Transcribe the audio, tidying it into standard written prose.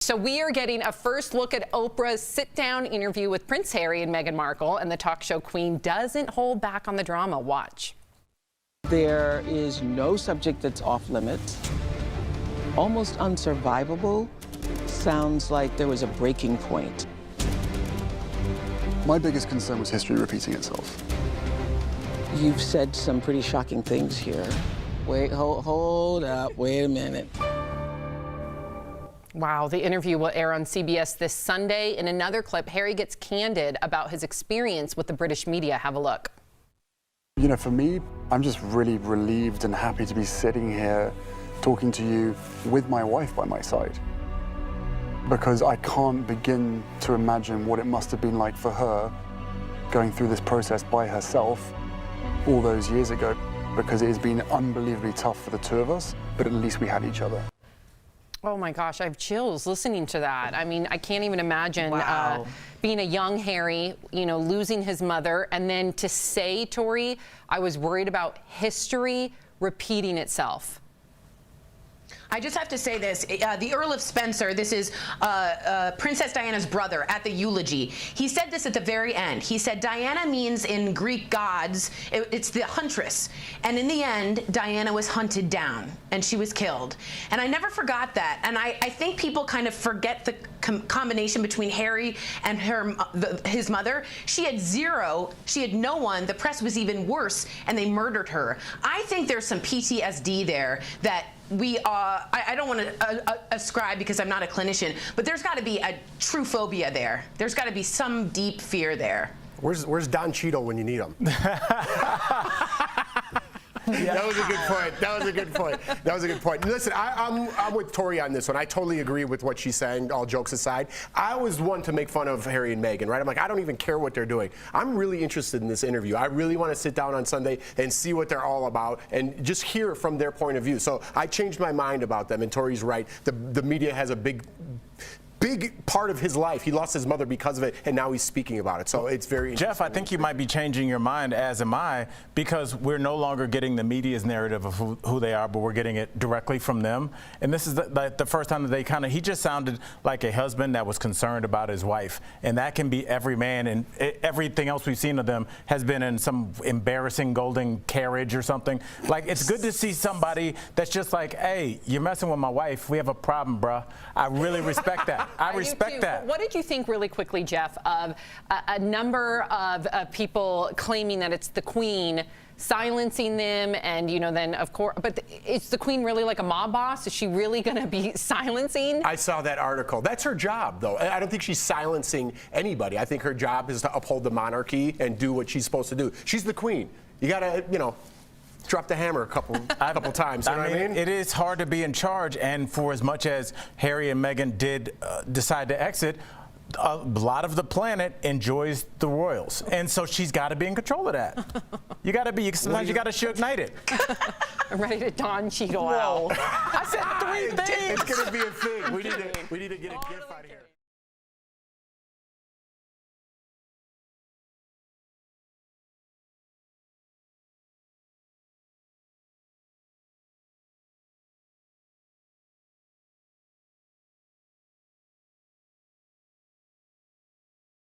So we are getting a first look at Oprah's sit-down interview with Prince Harry and Meghan Markle, and the talk show queen doesn't hold back on the drama. Watch. There is no subject that's off limits. Almost unsurvivable. Sounds like there was a breaking point. My biggest concern was history repeating itself. You've said some pretty shocking things here. Wait, hold up, wait a minute. Wow, the interview will air on CBS this Sunday. In another clip, Harry gets candid about his experience with the British media. Have a look. You know, for me, I'm just really relieved and happy to be sitting here talking to you with my wife by my side. Because I can't begin to imagine what it must have been like for her going through this process by herself all those years ago, because it has been unbelievably tough for the two of us, but at least we had each other. Oh my gosh, I have chills listening to that. I mean, I can't even imagine being a young Harry, you know, losing his mother, and then to say, Tori, I was worried about history repeating itself. I just have to say this, the Earl of Spencer, this is Princess Diana's brother at the eulogy. He said this at the very end. He said, Diana means in Greek gods, it's the huntress. And in the end, Diana was hunted down and she was killed. And I never forgot that. And I think people kind of forget the combination between Harry and his mother. She had zero, she had no one. The press was even worse, and they murdered her. I think there's some PTSD there that I don't want to ascribe because I'm not a clinician, but there's got to be a true phobia there. There's got to be some deep fear there. Where's Don Cheadle when you need him? Yeah. That was a good point. That was a good point. That was a good point. Listen, I'm with Tori on this one. I totally agree with what she's saying, all jokes aside. I was one to make fun of Harry and Meghan, right? I'm like, I don't even care what they're doing. I'm really interested in this interview. I really want to sit down on Sunday and see what they're all about and just hear from their point of view. So I changed my mind about them, and Tori's right. The media has a big part of his life. He lost his mother because of it, and now he's speaking about it. So it's very interesting. Jeff, I think you might be changing your mind, as am I, because we're no longer getting the media's narrative of who they are, but we're getting it directly from them. And this is the first time that they he just sounded like a husband that was concerned about his wife. And that can be every man, and everything else we've seen of them has been in some embarrassing golden carriage or something. Like, it's good to see somebody that's just like, hey, you're messing with my wife. We have a problem, bruh. I really respect that. I respect that. What did you think, really quickly, Jeff, of a number of people claiming that it's the Queen silencing them, and, you know, then, of course, but is the Queen really like a mob boss? Is she really going to be silencing? I saw that article. That's her job, though. I don't think she's silencing anybody. I think her job is to uphold the monarchy and do what she's supposed to do. She's the Queen. You got to, you know, drop the hammer a couple times. You know what I mean? It is hard to be in charge, and for as much as Harry and Meghan did decide to exit, a lot of the planet enjoys the royals, and so she's got to be in control of that. You got to be. Sometimes you got to ignite it. I'm ready to Don Cheadle out. I said 3 things. It's going to be a thing. We need to get a gif out of here.